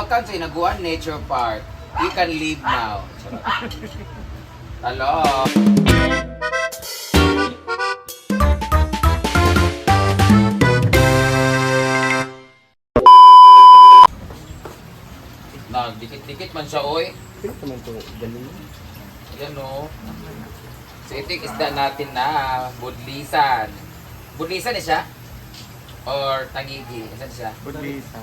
Welcome to Inaguan Nature Park. You can leave now. Hello. Dikit-dikit man siya, oy. Pino naman ito, galing. Yan, no. So, ito yung isda natin na budlisan. Budlisan eh siya? Or tangigi? Saan siya? Budlisa.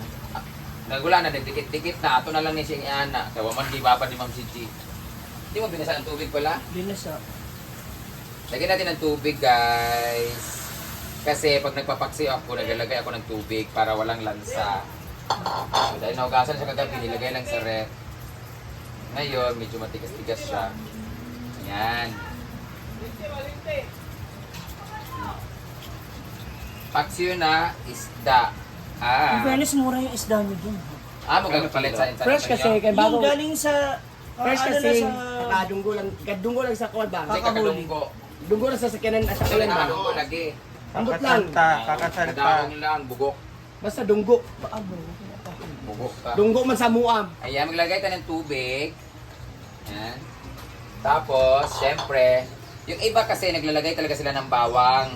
Nagula na, dikit-dikit na. Ato na lang ni siyang iana. Kaya waman di ba pa ni Ma'am Gigi. Hindi mo binasa ng tubig pala? Binasa. Lagyan natin ng tubig, guys. Kasi pag nagpapaksi ako, naglalagay ako ng tubig para walang lansa. So, dahil naugasan siya kagabi, nilagay lang sa ref. Ngayon, medyo matigas-tigas siya. Ayan. Paksiw na isda. In fairness, mura yung isda nyo dun. Magpapalit sa insan. Fresh kasi, kay Yung bago. galing sa... Fresh ano kasi, na sa... kadunggo lang sa kuwan ba? Hindi kakadunggo. Dunggo lang sa sakyanan at Kasi kuwan ba? kakadunggo lagi. Ambot lang. Kakasalta. Kadahong lang, bugok. Basta dunggo. Bugok ka. Dunggo man sa muam. Ayan, maglagay tayo ng tubig. Ayan. Tapos, syempre, yung iba kasi naglalagay talaga sila ng bawang.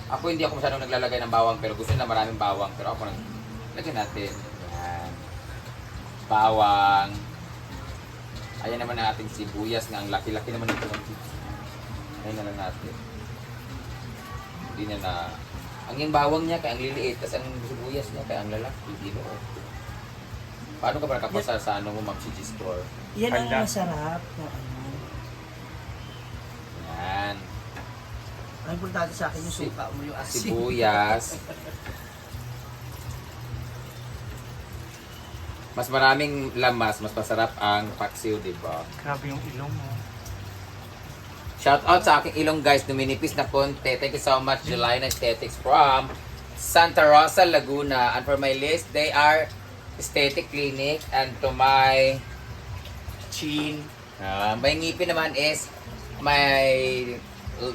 Ako hindi ako masyadong naglalagay ng bawang, pero gusto nila maraming bawang. Pero ako lagyan natin. Ayan. Bawang. Ayan naman ang ating sibuyas na ang laki-laki naman ito. Ayan na lang natin. Hindi na ang yung bawang niya kaya ang liliit, tapos ang sibuyas niya kaya ang lalaki. Dino. Paano ka para kapasa sa ano mo, Ma'am Gigi Store? Yan ang Handa. masarap na ano. Yan. Ang importante sa akin yung suka mo, yung asin. Sibuyas. Mas maraming lamas, mas masarap ang paksiw, di ba? Grabe yung ilong mo. Shout out sa aking ilong guys, numinipis na konti. Thank you so much, Jelina Aesthetics from Santa Rosa, Laguna. And for my list, they are Aesthetic Clinic. And to my chin, my ngipin naman is my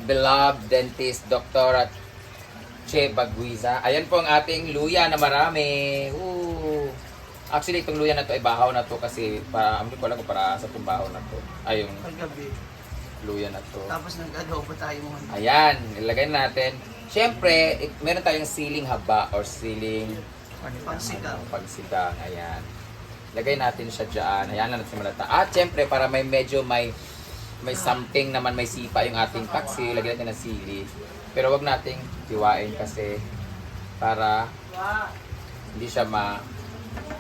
beloved dentist, Dr. Che Baguiza. Ayan po ang ating luya na marami. Ooh. Actually, itong luya na to ay bahaw na to kasi para, hindi ko alam kung para sa itong bahaw na to. Ay, yung Paggabi. luya na to. Tapos nag-adobo tayo mo. Ayan, ilagay natin. Siyempre, meron tayong siling haba or siling Pagsigang. pagsigang. Ayan. Lagay natin siya dyan. Ayan lang natin malata. At siyempre, para may medyo may something naman, may sipa yung ating paksi, lagyan natin ng sili. Pero wag nating tiwain kasi para hindi siya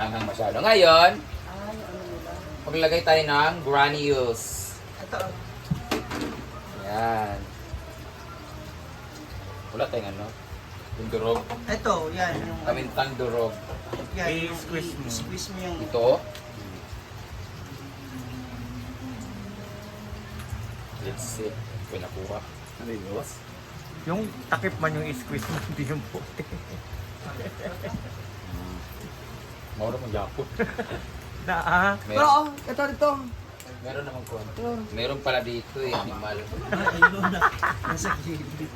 anghang masyado. Ngayon, maglagay tayo ng granules. Ito. Ayan. Wala tayong ano? Yung durog. Ito, yan. Yung, Kamintang durog. yan, yung I-squeeze mo. squeeze mo yung... Ito. Let's see. Ito nakuha. Ayos. Yung takip man yung squeeze mo, hindi yung puti. Mauro mong yapot. Oo, ito. Meron naman ko. Meron pala dito eh, animal. Ayun na. Nasa gilid.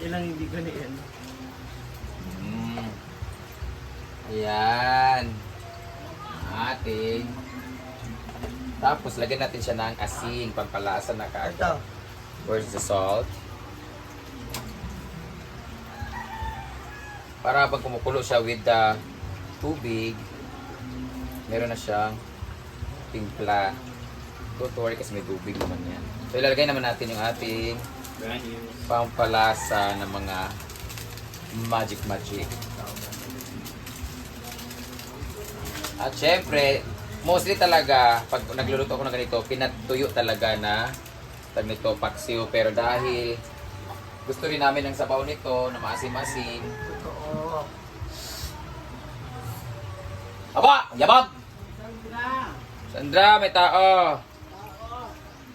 Yan lang hindi ko na yan. Ayan. Ating. Tapos, lagyan natin siya ng asin, pampalasa na Ito. kaagad. Where's the salt? Para habang kumukulo siya with the tubig, meron na siyang timpla. Don't worry kasi may tubig naman yan. So, ilalagay naman natin yung ating pampalasa ng mga magic. At syempre, mostly talaga, pag nagluluto ako ng ganito, pinatuyo talaga na tag nito, paksiw. Pero dahil gusto rin namin ng sabaw nito na maasim-asim. Totoo. Aba! Yabab! Sandra, may tao!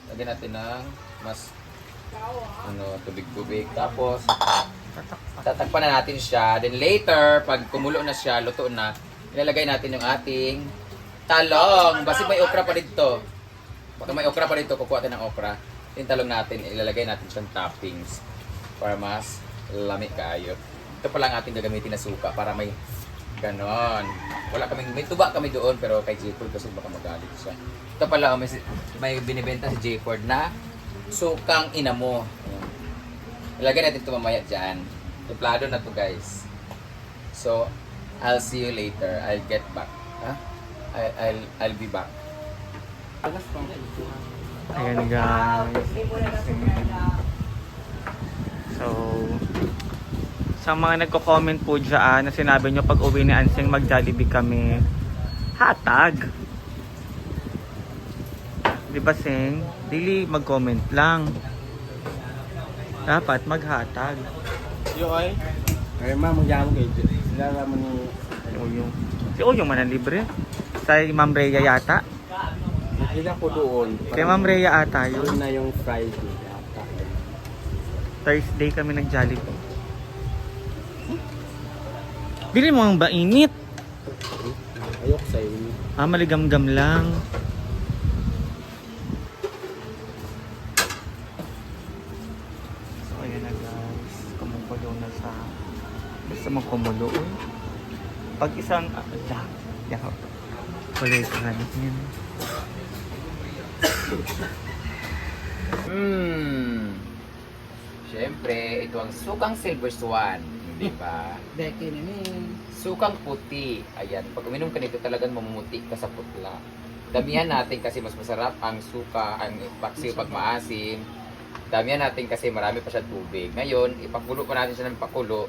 Lagyan natin ng mas tubig-tubig. Tapos, tatakpan na natin siya. Then later, pag kumulo na siya, luto na, ilalagay natin yung ating talong. Basta may okra pa dito. Pag may okra pa dito, kukuha tayo ng okra. Yung talong natin, ilalagay natin siyang toppings para mas lamig kaayo. Ito pala ang ating gagamitin na suka para may Ganon. Wala kaming, may tuba kami doon pero kay J-Ford kasi baka magalit siya. Ito pala, may binibenta si J-Ford na sukang inamo. Ayan. Ilagay natin ito mamaya dyan. Templado na to guys. So, I'll see you later. I'll get back. Huh? I'll be back. Ayan guys. So, sa mga nagko-comment po dyan na sinabi nyo pag uwi ni Ansing mag-Jollibee kami, hatag. Di ba, Sing? Dili mag-comment lang. Dapat maghatag. Yo ay. Kaya ma magyamo kay sila naman ni Si Uyong. Si Uyong man ang libre. Sa Ma'am Rhea yata. nakita ko doon. Kay Ma'am Rhea ata Yun yun. na yung Friday ata. Thursday kami nag-Jollibee. Bili mo ang bainit. Ayok sa inyo. Maligam-gam lang. So, ayan na guys. Kumukulo na sa... Basta mong kumulo. Uy. Pag isang... Yan. Kulay ka ganit yan. Siyempre, ito ang sukang Silver Swan. Di ba? Becky na ni. Sukang puti. Ayan, pag uminom ka nito talagang mamumuti ka sa putla. Damihan natin kasi mas masarap ang suka, ang paksiw pag maasim. Damihan natin kasi marami pa siya tubig. Ngayon, ipakulo pa natin siya ng pakulo.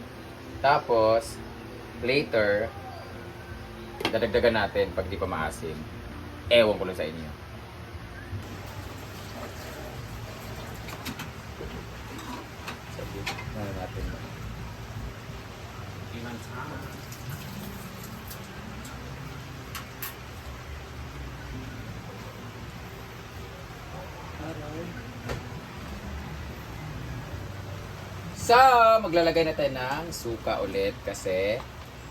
Tapos, later, dadagdagan natin pag di pa maasim. Ewan ko lang sa inyo. Ano natin? So, maglalagay na tayo ng suka ulit kasi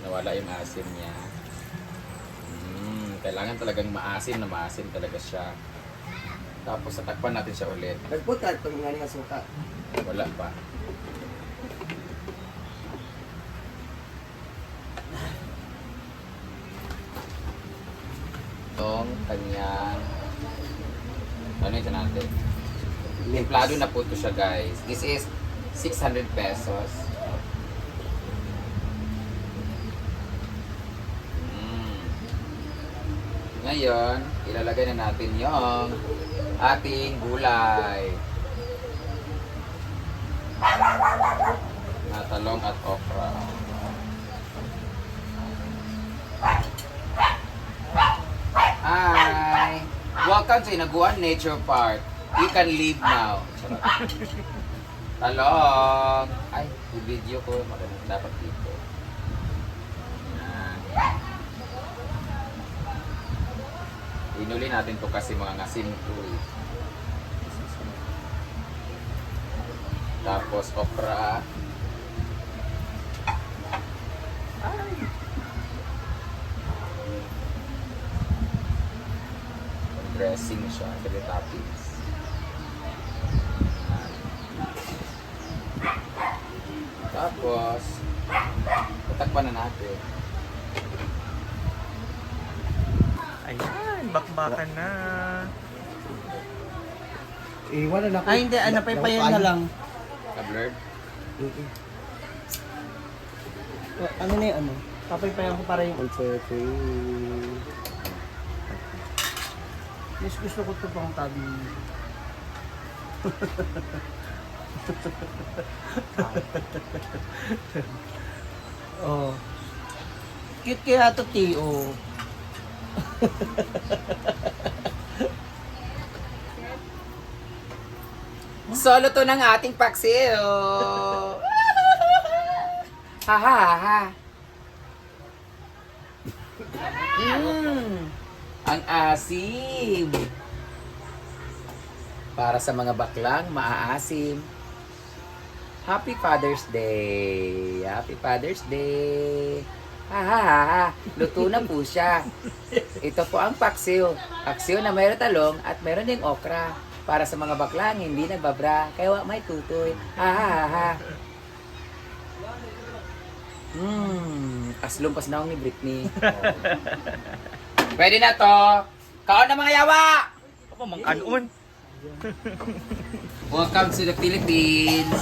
nawala yung asim niya. Kailangan talagang maasim na maasim talaga siya. Tapos, tatakpan natin siya ulit. Nagputa itong nga nga suka. Wala pa. Itong kanyang ano ito natin? Templado na po ito siya guys. This is 600 pesos. Ngayon, ilalagay na natin yung ating gulay. Na talong at okra. Hi! Welcome to Inaguan Nature Park. You can leave now. Charot. Talong! Ay, yung video ko. Maganda dapat dito. Yan. Inuli natin to kasi mga ngasim to eh. Tapos okra. Dressing siya, kasi toppings. Tapos, tatakpan na natin. Ayan, bakbakan na. Wala na. Ay hindi, napaypayan na lang. Na-blurred? Ano na yung ano? Papaypayan ko para yung mas gusto ko ito pang tabi. Oh. Cute kaya ito, Tio. Solo to ng ating paksiw! Ha ha ha! Ang asim! Para sa mga baklang, maaasim. Happy Father's Day! Happy Father's Day! Ha ha ha ha! Luto na po siya. Ito po ang paksiw. Paksiw na mayroon talong at mayroon ding okra. Para sa mga baklang, hindi nagbabra. Kaya may tutoy. Ha ha ha ha! Aslong pas naong ni Britney. Pwede na to. Kaon na mga yawa! Apa mang kanon? Welcome to the Philippines.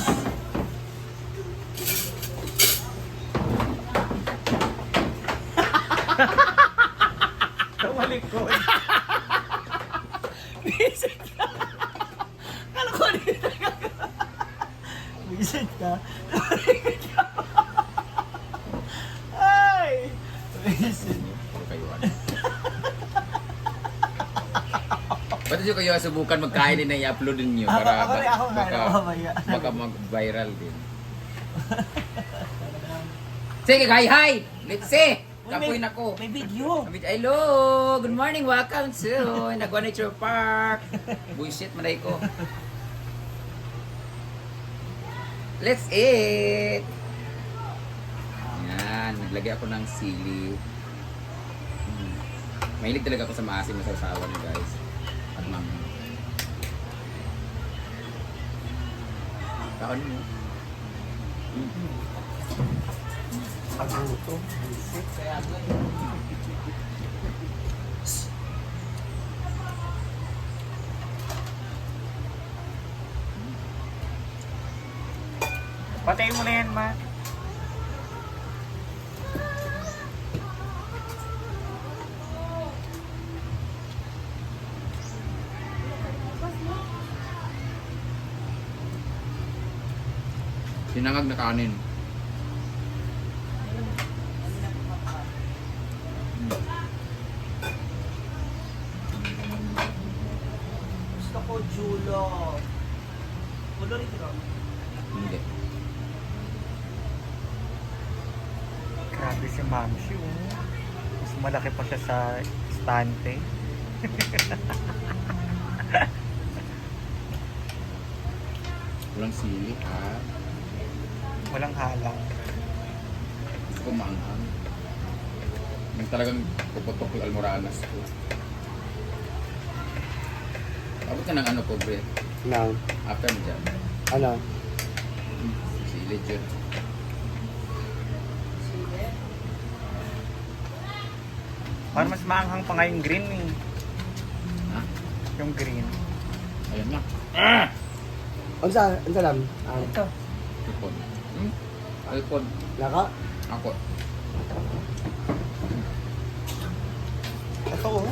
Kawalikod. Visit ka. Ay! Visit. Puro kayo ano. Ba't nyo kayo subukan magkain din na i-upload ninyo Ako para rin, ako baka, nga, mamaya. baka mag-viral din. Sige, hi! Let's see! Kapoy na ko. May video. Hello! Good morning! Welcome to Nagwa Nature Park! Bullshit, manay ko. Let's eat! Yan, naglagay ako ng sili. Mahilig talaga ako sa maasim na sausawan niyo guys. At mami. Kaon mo. Aguto. Patayin mo na yan, ma. Sinangag na kanin. Gusto ko julo. Julo rin ito. Hindi. Grabe si Mamsi, oh. Mas malaki pa siya sa stante. Walang sili ha. Walang halang. Gusto ko maanghang. Yung talagang puputok yung almoranas ko. Abot ka ng ano ko, Bre? Now, After mo dyan. ano? Sili dyan. Para mas maanghang pa nga yung green, eh. Ha? Yung green. Ayan na. Unsa lang? Ito. Alpon. Alpon. Naka? Ako. Ito, oh.